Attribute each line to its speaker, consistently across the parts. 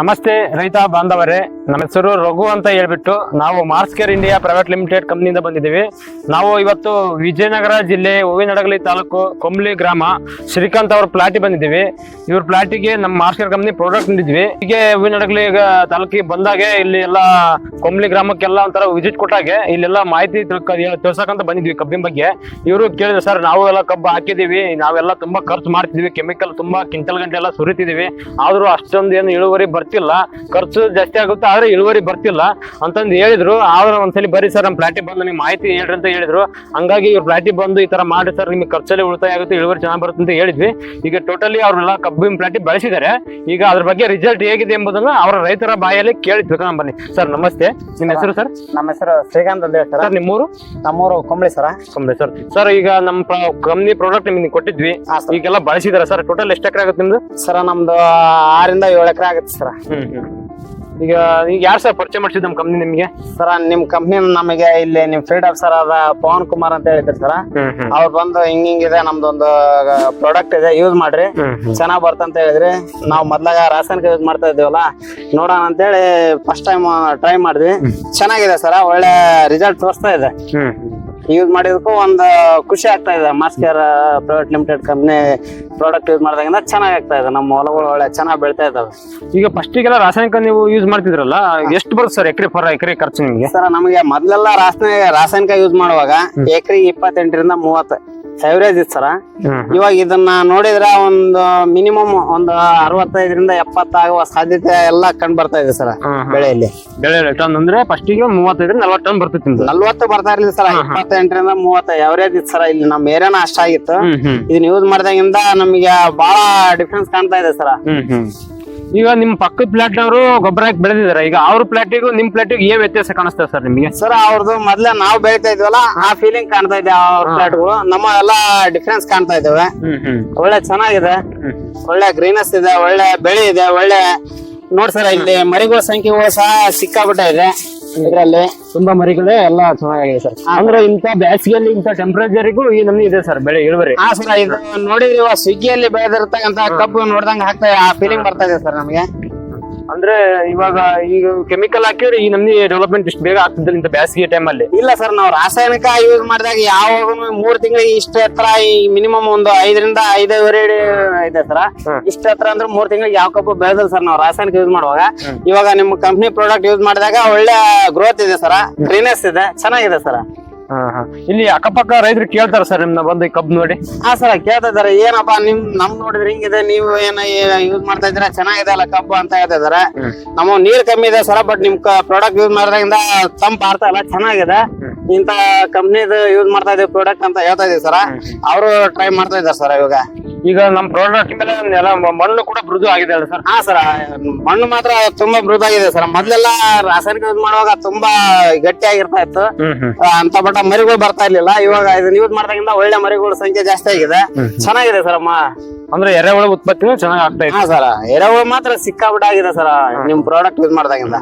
Speaker 1: ನಮಸ್ತೆ ರೈತ ಬಾಂಧವರೇ, ನಮ್ಮ ಹೆಸರು ರಘು ಅಂತ ಹೇಳ್ಬಿಟ್ಟು ನಾವು Mars care India private limited ಕಂಪ್ನಿಯಿಂದ ಬಂದಿದ್ದೀವಿ. ನಾವು ಇವತ್ತು ವಿಜಯನಗರ ಜಿಲ್ಲೆ ಹೂವಿನಡಗಲಿ ತಾಲೂಕು ಕೊಂಬ್ಲಿ ಗ್ರಾಮ ಶ್ರೀಕಾಂತ್ ಅವ್ರ ಪ್ಲಾಟಿಗೆ ಬಂದಿದ್ದೀವಿ. ಇವ್ರ ಪ್ಲಾಟಿಗೆ ನಮ್ಮ ಮಾರ್ಸ್ ಕೇರ್ ಕಂಪ್ನಿ ಪ್ರಾಡಕ್ಟ್ ನೀಡಿದ್ವಿ. ಹೀಗೆ ಹೂವಿನಡಗಲಿ ತಾಲೂಕಿಗೆ ಬಂದಾಗೆ ಇಲ್ಲಿ ಎಲ್ಲ ಕೊಂಬ್ಲಿ ಗ್ರಾಮಕ್ಕೆಲ್ಲ ಒಂಥರ ವಿಸಿಟ್ ಕೊಟ್ಟಾಗೆ ಇಲ್ಲೆಲ್ಲ ಮಾಹಿತಿ ತಿಳ್ಸಕಂತ ಬಂದಿದ್ವಿ ಕಬ್ಬಿನ ಬಗ್ಗೆ. ಇವರು ಕೇಳಿದ್ರು, ಸರ್ ನಾವು ಎಲ್ಲ ಕಬ್ಬು ಹಾಕಿದೀವಿ, ನಾವೆಲ್ಲ ತುಂಬಾ ಖರ್ಚು ಮಾಡ್ತಿದ್ವಿ, ಕೆಮಿಕಲ್ ತುಂಬಾ ಕ್ವಿಂಟಲ್ ಗಂಟೆ ಎಲ್ಲ ಸುರಿತಿದೀವಿ, ಆದ್ರೂ ಅಷ್ಟೊಂದು ಏನು ಇಳುವರಿ ಬರ್ತಿಲ್ಲ, ಖರ್ಚು ಜಾಸ್ತಿ ಆಗುತ್ತೆ ಆದ್ರೆ ಇಳುವರಿ ಬರ್ತಿಲ್ಲ ಅಂತಂದು ಹೇಳಿದ್ರು. ಆದ್ರೆ ಒಂದ್ಸಲಿ ಬರೀ ಸರ್ ನಮ್ಮ ಪ್ಲಾಟಿಗೆ ಬಂದು ನಿಮ್ಗೆ ಮಾಹಿತಿ ಹೇಳ್ರಿ ಅಂತ ಹೇಳಿದ್ರು. ಹಂಗಾಗಿ ಇವ್ರ ಪ್ಲಾಟಿಗೆ ಬಂದು ಈ ತರ ಮಾಡಿ ಸರ್ ನಿಮ್ಗೆ ಖರ್ಚಲ್ಲಿ ಉಳಿತಾಯ ಆಗುತ್ತೆ, ಇಳುವರಿ ಚೆನ್ನಾಗಿ ಬರುತ್ತೆ ಅಂತ ಹೇಳಿದ್ವಿ. ಈಗ ಟೋಟಲಿ ಅವ್ರೆಲ್ಲ ಕಬ್ಬಿನ ಪ್ಲಾಟಿಗೆ ಬಳಸಿದ್ದಾರೆ. ಈಗ ಅದ್ರ ಬಗ್ಗೆ ರಿಸಲ್ಟ್ ಹೇಗಿದೆ ಎಂಬುದನ್ನ ಅವರ ರೈತರ ಬಾಯಲ್ಲಿ ಕೇಳಿ ತಿಳ್ಕೊಂಡ್ ಬನ್ನಿ. ಸರ್ ನಮಸ್ತೆ, ನಿಮ್ಮ ಹೆಸರು ಸರ್?
Speaker 2: ನಮ್ಮ ಹೆಸರು ಶ್ರೀಕಾಂತ್ ಅಂತ ಹೇಳ್ತಾರೆ.
Speaker 1: ಸರ್ ನಿಮ್ಮೂರು?
Speaker 2: ನಮ್ಮೂರು ಕೊಂಬ್ಳಿ ಸರ.
Speaker 1: ಕೊಂಬ್ಳಿ ಸರ್. ಸರ್ ಈಗ ನಮ್ಮ ಕಂಪ್ನಿ ಪ್ರಾಡಕ್ಟ್ ನಿಮ್ಗೆ ಕೊಟ್ಟಿದ್ವಿ, ಈಗೆಲ್ಲ ಬಳಸಿದಾರ ಸರ್? ಟೋಟಲ್ ಎಷ್ಟು ಎಕರೆ ಆಗುತ್ತೆ ನಿಮ್ದು?
Speaker 2: ಸರ ನಮ್ದು 6 ಇಂದ 7 ಎಕರೆ ಆಗುತ್ತೆ ಸರ.
Speaker 1: ಈಗ ಯಾರು ಸರ್ ಪರಿಚಯ ಮಾಡಿಸಿದ್ ನಮ್ಮ ಕಂಪ್ನಿ ನಿಮ್ಗೆ?
Speaker 2: ಸರ ನಿಮ್ ಕಂಪ್ನಿ ನಮಗೆ ಇಲ್ಲಿ ನಿಮ್ ಫೀಲ್ಡ್ ಆಫೀಸರ್ ಆದ ಪವನ್ ಕುಮಾರ್ ಅಂತ ಹೇಳಿದ್ರು ಸರ. ಅವ್ರು ಬಂದು ಹಿಂಗಿದೆ ನಮ್ದೊಂದು ಪ್ರಾಡಕ್ಟ್ ಇದೆ, ಯೂಸ್ ಮಾಡ್ರಿ ಚೆನ್ನಾಗ್ ಬರ್ತಂತ ಹೇಳಿದ್ರಿ. ನಾವು ಮೊದ್ಲಾಗ ರಾಸಾಯನಿಕ ಯೂಸ್ ಮಾಡ್ತಾ ಇದ್ದೀವಲ್ಲ, ನೋಡೋಣ ಅಂತೇಳಿ ಫಸ್ಟ್ ಟೈಮ್ ಟ್ರೈ ಮಾಡಿದ್ವಿ. ಚೆನ್ನಾಗಿದೆ ಸರ, ಒಳ್ಳೆ ರಿಸಲ್ಟ್ ತೋರಿಸ್ತಾ ಇದೆ. ಯೂಸ್ ಮಾಡಿದಕ್ಕೂ ಒಂದು ಖುಷಿ ಆಗ್ತಾ ಇದೆ. Mars care private limited company product use ಮಾಡಿದಾಗಿಂದ ಚೆನ್ನಾಗಿ ಆಗ್ತಾ ಇದೆ. ನಮ್ಮ ಹೊಲಗಳು ಒಳ್ಳೆ ಚೆನ್ನಾಗಿ ಬೆಳಿತಾ ಇದಾವೆ.
Speaker 1: ಈಗ ಫಸ್ಟಿಗೆಲ್ಲ ರಾಸಾಯನಿಕ ನೀವು ಯೂಸ್ ಮಾಡ್ತಿದ್ರಲ್ಲ, ಎಷ್ಟು ಬರುತ್ತೆ ಸರ್ ಎಕರೆ ಖರ್ಚು ನಿಮ್ಗೆ?
Speaker 2: ಸರ್ ನಮಗೆ ಮೊದ್ಲೆಲ್ಲ ರಾಸಾಯನಿಕ ಯೂಸ್ ಮಾಡುವಾಗ ಎಕರೆಗೆ 28 ರಿಂದ 30 ಎವರೇಜ್ ಇತ್ತು ಸರ. ಇವಾಗ ಇದನ್ನ ನೋಡಿದ್ರೆ ಒಂದು ಮಿನಿಮಮ್ ಒಂದು 65 ರಿಂದ 70 ಆಗುವ ಸಾಧ್ಯತೆ ಎಲ್ಲ ಕಂಡು ಬರ್ತಾ ಇದೆ ಸರ್. ಬೆಳೆಯಲ್ಲಿ
Speaker 1: ಬೆಳೆ ಟನ್ ಅಂದ್ರೆ ಫಸ್ಟಿಗೆ 35 ರಿಂದ 40 ಟನ್ ಬರ್ತಿತ್ತು.
Speaker 2: 40 ಬರ್ತಾ ಇರ್ಲಿಲ್ಲ ಸರ್, 28 ರಿಂದ 30 ಎವರೇಜ್ ಇತ್ತು ಸರ್. ಇಲ್ಲಿ ನಮ್ಮ ಏರಿಯಾನ ಅಷ್ಟಾಗಿತ್ತು. ಇದನ್ನ ಯೂಸ್ ಮಾಡಿದಾಗಿಂದ ನಮಗೆ ಬಹಳ ಡಿಫ್ರೆನ್ಸ್ ಕಾಣ್ತಾ ಇದೆ ಸರ್.
Speaker 1: ಈಗ ನಿಮ್ ಪಕ್ಕದ ಪ್ಲಾಟ್ ನವರು ಗೊಬ್ಬರ ಹಾಕಿ ಬೆಳೆದಿದ್ದಾರೆ, ಈಗ ಅವ್ರ ಪ್ಲಾಟಿಗೂ ನಿಮ್ ಪ್ಲಾಟಿಗೂ ಏನ್ ವ್ಯತ್ಯಾಸ ಕಾಣಿಸ್ತದೆ ಸರ್ ನಿಮ್ಗೆ?
Speaker 2: ಸರ್ ಅವ್ರದ್ದು ಮೊದ್ಲೇ ನಾವು ಬೆಳಿತಾ ಇದ್ವಲ್ಲ, ಆ ಫೀಲಿಂಗ್ ಕಾಣ್ತಾ ಇದೆ. ಅವ್ರ ಪ್ಲಾಟ್ಗಳು ನಮ್ಮ ಎಲ್ಲ ಡಿಫ್ರೆನ್ಸ್ ಕಾಣ್ತಾ ಇದ್ದಾವೆ. ಒಳ್ಳೆ ಚೆನ್ನಾಗಿದೆ, ಒಳ್ಳೆ ಗ್ರೀನೆಸ್ ಇದೆ, ಒಳ್ಳೆ ಬೆಳೆ ಇದೆ, ಒಳ್ಳೆ ನೋಡ್ ಸರ್ ಇಲ್ಲಿ ಮರಿಗಳ ಸಂಖ್ಯೆಗಳು ಸಹ ಸಿಕ್ಕಾಬಿಟ್ಟ ಇದೆ. ಇದ್ರಲ್ಲಿ
Speaker 1: ತುಂಬಾ ಮರಿಗಳೇ ಎಲ್ಲ ಚೆನ್ನಾಗಿದೆ ಸರ್. ಅಂದ್ರೆ ಇಂತ ಬೇಸಿಗೆಯಲ್ಲಿ ಇಂತ ಟೆಂಪರೇಚರ್ಗೂ ಈ ನಮ್ನಿ ಇದೆ ಸರ್ ಬೆಳೆ ಇಳುವರಿ.
Speaker 2: ಹಾ ಸರ್, ಇದು ನೋಡಿದ್ರಿ ಇವಾಗ ಸ್ವಿಗ್ಗಿಯಲ್ಲಿ ಬೆಳೆದಿರ್ತಕ್ಕಂತ ಕಬ್ಬು ನೋಡ್ದಂಗ ಆಗ್ತಾ ಆ ಫೀಲಿಂಗ್ ಬರ್ತಾ ಇದೆ ಸರ್ ನಮಗೆ.
Speaker 1: ಅಂದ್ರೆ ಇವಾಗ ಈಗ ಕೆಮಿಕಲ್ ಹಾಕಿದ್ರೆ ಈ ನಮ್ನಿ ಡೆವಲಪ್ಮೆಂಟ್ ಇಷ್ಟು ಬೇಗ ಆಗ್ತಿದ್ದಿಲ್ಲ ಇಂತ ಬೇಸಿಗೆ ಟೈಮ್ ಅಲ್ಲಿ.
Speaker 2: ಇಲ್ಲ ಸರ್, ನಾವು ರಾಸಾಯನಿಕ ಯೂಸ್ ಮಾಡಿದಾಗ ಯಾವಾಗ 3 ತಿಂಗಳಿಗೆ ಇಷ್ಟ ಎತ್ತರ, ಈ ಮಿನಿಮಮ್ ಒಂದು 5 ರಿಂದ 5.5 ಇದೆ ಸರ್. ಇಷ್ಟ ಎತ್ತರ ಅಂದ್ರೆ 3 ತಿಂಗಳಿಗೆ ಯಾವ ಕಬ್ಬು ಬೆಳೆದಿಲ್ಲ ಸರ್ ನಾವು ರಾಸಾಯನಿಕ ಯೂಸ್ ಮಾಡುವಾಗ. ಇವಾಗ ನಿಮ್ಮ ಕಂಪ್ನಿ ಪ್ರಾಡಕ್ಟ್ ಯೂಸ್ ಮಾಡಿದಾಗ ಒಳ್ಳೆ ಗ್ರೋತ್ ಇದೆ ಸರ್, ಗ್ರೀನೆಸ್ ಇದೆ, ಚೆನ್ನಾಗಿದೆ ಸರ್.
Speaker 1: ಇಲ್ಲಿ ಅಕ್ಕಪಕ್ಕ ರೈತರು ಕೇಳ್ತಾರ ಸರ್ ನಿಮ್ನ ಬಂದು ಕಬ್ಬು ನೋಡಿ?
Speaker 2: ಹಾ ಸರ್, ಕೇಳ್ತಾ ಇದಾರೆ. ಏನಪ್ಪಾ ನಮ್ ನೋಡಿದ್ರೆ ಹಿಂಗಿದೆ, ನೀವು ಏನ ಯೂಸ್ ಮಾಡ್ತಾ ಇದ್ರೆ ಚೆನ್ನಾಗಿದೆ ಅಲ್ಲ ಕಬ್ಬು ಅಂತ ಹೇಳ್ತಾ ಇದಾರೆ. ನಮ್ಮ ನೀರ್ ಕಮ್ಮಿ ಇದೆ ಸರ್, ಬಟ್ ನಿಮ್ ಪ್ರಾಡಕ್ಟ್ ಯೂಸ್ ಮಾಡೋದ್ರಿಂದ ತಂಪ್ ಆಗ್ತಾ ಇಲ್ಲ, ಚೆನ್ನಾಗಿದೆ. ಇಂತ ಕಂಪ್ನಿದು ಯೂಸ್ ಮಾಡ್ತಾ ಇದೀವಿ ಪ್ರಾಡಕ್ಟ್ ಅಂತ ಹೇಳ್ತಾ ಇದೀವಿ ಸರ್. ಅವರು ಟ್ರೈ ಮಾಡ್ತಾ ಇದಾರೆ ಸರ್. ಇವಾಗ
Speaker 1: ಈಗ ನಮ್ ಪ್ರಾಡಕ್ಟ್ ಮೇಲೆ ಮಣ್ಣು ಕೂಡ ಮೃದು ಆಗಿದೆ ಅಲ್ಲ ಸರ್?
Speaker 2: ಹಾ ಸರ್, ಮಣ್ಣು ಮಾತ್ರ ತುಂಬಾ ಮೃದಾಗಿದೆ ಸರ್. ಮೊದ್ಲೆಲ್ಲ ರಾಸಾಯನಿಕ ಯೂಸ್ ಮಾಡುವಾಗ ತುಂಬಾ ಗಟ್ಟಿಯಾಗಿರ್ತಾ ಇತ್ತು ಅಂತ, ಬಟ್ ಮರಿಗಳು ಬರ್ತಾ ಇರ್ಲಿಲ್ಲ. ಇವಾಗ ಇದನ್ನ ಯೂಸ್ ಮಾಡಿದಾಗಿಂದ ಒಳ್ಳೆ ಮರಿಗಳ ಸಂಖ್ಯೆ ಜಾಸ್ತಿ ಆಗಿದೆ, ಚೆನ್ನಾಗಿದೆ ಸರ್.
Speaker 1: ಅಂದ್ರೆ ಎರೆಹುಳ ಉತ್ಪತ್ತಿ ಚೆನ್ನಾಗಿ ಆಗ್ತಾ ಇದೆ.
Speaker 2: ಹಾ ಸರ್, ಎರೆಹುಳ ಮಾತ್ರ ಸಿಕ್ಕಾಬಿಟ್ಟಾಗಿದೆ ಸರ್ ನಿಮ್ ಪ್ರಾಡಕ್ಟ್ ಯೂಸ್ ಮಾಡಿದಾಗಿಂದ.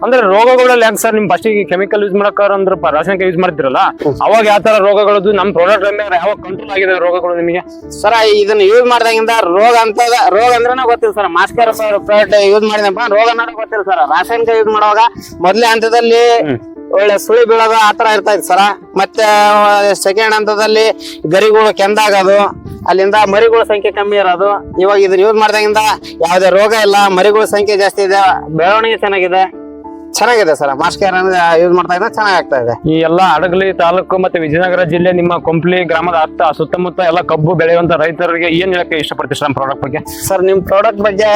Speaker 1: ಅಂದ್ರೆ ರೋಗಗಳಲ್ಲಿ ಹೆಂಗ್ ಸರ್? ನಿಮ್ ಫಸ್ಟ್ ಕೆಮಿಕಲ್ ಯೂಸ್ ಮಾಡಕ್ಕಾರ ಅಂದ್ರೆ ರಾಸಾಯನಿಕ ಯೂಸ್ ಮಾಡ್ತಿರಲ್ಲ, ಅವಾಗ ಯಾವ ತರ ರೋಗಗಳದ್ದು ನಮ್ ಪ್ರಾಡಕ್ಟ್ ಯಾವಾಗ ಕಂಟ್ರೋಲ್ ಆಗಿದೆ ರೋಗಗಳು ನಿಮಗೆ?
Speaker 2: ಸರ್ ಇದನ್ನ ಯೂಸ್ ಮಾಡಿದಾಗಿಂದ ರೋಗ ಅಂದ್ರೇನೆ ಗೊತ್ತಿಲ್ಲ sir. Mars care product use ಮಾಡಿದಪ್ಪ ರೋಗ ಅನ್ನೋದು ಗೊತ್ತಿಲ್ಲ ಸರ್. ರಾಸಾಯನಿಕ ಯೂಸ್ ಮಾಡುವಾಗ ಮೊದ್ಲೇ ಹಂತದಲ್ಲಿ ಒಳ್ಳೆ ಸುಳಿ ಬೀಳೋದು ಆತರ ಇರ್ತಾ ಇತ್ತು ಸರ. ಮತ್ತೆ ಸೆಕೆಂಡ್ ಹಂತದಲ್ಲಿ ಗರಿಗಳು ಕೆಂದಾಗೋದು, ಅಲ್ಲಿಂದ ಮರಿಗಳ ಸಂಖ್ಯೆ ಕಮ್ಮಿ ಇರೋದು. ಇವಾಗ ಇದನ್ನ ಯೂಸ್ ಮಾಡಿದಾಗಿಂದ ಯಾವುದೇ ರೋಗ ಇಲ್ಲ, ಮರಿಗಳ ಸಂಖ್ಯೆ ಜಾಸ್ತಿ ಇದೆ, ಬೆಳವಣಿಗೆ ಚೆನ್ನಾಗಿದೆ ಸರ್. ಮಾರ್ಸ್ ಕೇರ್ ಯೂಸ್ ಮಾಡ್ತಾ ಇದ್ರೆ ಚೆನ್ನಾಗಿ ಆಗ್ತಾ ಇದೆ.
Speaker 1: ಈ ಎಲ್ಲಾ ಹಡಗಲಿ ತಾಲೂಕು ಮತ್ತೆ ವಿಜಯನಗರ ಜಿಲ್ಲೆ ನಿಮ್ಮ ಕೊಂಪ್ಲಿ ಗ್ರಾಮದ ಸುತ್ತಮುತ್ತ ಎಲ್ಲ ಕಬ್ಬು ಬೆಳೆಯುವಂತ ರೈತರಿಗೆ ಏನ್ ಹೇಳಕ್ಕೆ ಇಷ್ಟಪಡ್ತೀವಿ ಸರ್ ಪ್ರಾಡಕ್ಟ್ ಬಗ್ಗೆ?
Speaker 2: ಸರ್ ನಿಮ್ ಪ್ರಾಡಕ್ಟ್ ಬಗ್ಗೆ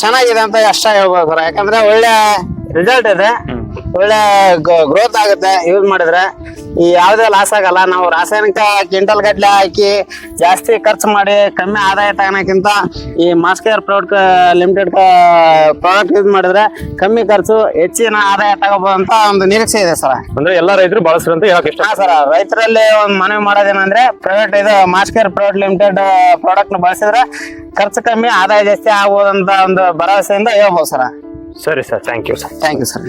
Speaker 2: ಚೆನ್ನಾಗಿದೆ ಅಂತ ಅಷ್ಟ ಹೇಳ್ಬೋದು ಸರ್. ಯಾಕಂದ್ರೆ ಒಳ್ಳೆ ರಿಸಲ್ಟ್ ಇದೆ, ಒಳ್ಳೆ ಗ್ರೋತ್ ಆಗುತ್ತೆ ಯೂಸ್ ಮಾಡಿದ್ರೆ. ಈ ಯಾವುದೇ ಲಾಸ್ ಆಗಲ್ಲ. ನಾವು ರಾಸಾಯನಿಕ ಕ್ವಿಂಟಲ್ ಗಟ್ಲೆ ಹಾಕಿ ಜಾಸ್ತಿ ಖರ್ಚು ಮಾಡಿ ಕಮ್ಮಿ ಆದಾಯ ತಗೋಣಕ್ಕಿಂತ ಈ Mars care private limited product use ಮಾಡಿದ್ರೆ ಕಮ್ಮಿ ಖರ್ಚು ಹೆಚ್ಚಿನ ಆದಾಯ ತಗೋಬಹುದು ಅಂತ ಒಂದು ನಿರೀಕ್ಷೆ ಇದೆ ಸರ್.
Speaker 1: ಅಂದ್ರೆ ಎಲ್ಲಾ ರೈತರು ಬಳಸ್ರಿ ಅಂತ ಹೇಳಕ್ ಇಷ್ಟ.
Speaker 2: ಹಾ ಸರ್, ರೈತರಲ್ಲಿ ಒಂದು ಮನವಿ ಮಾಡೋದೇನಂದ್ರೆ ಇದು Mars care private limited product ನ ಬಳಸಿದ್ರೆ ಖರ್ಚು ಕಮ್ಮಿ ಆದಾಯ ಜಾಸ್ತಿ ಆಗ್ಬೋದಂತ ಒಂದು ಭರವಸೆಯಿಂದ ಹೇಳ್ಬೋದು ಸರ್.
Speaker 1: ಸರಿ sir, thank you sir.
Speaker 2: Thank you sir.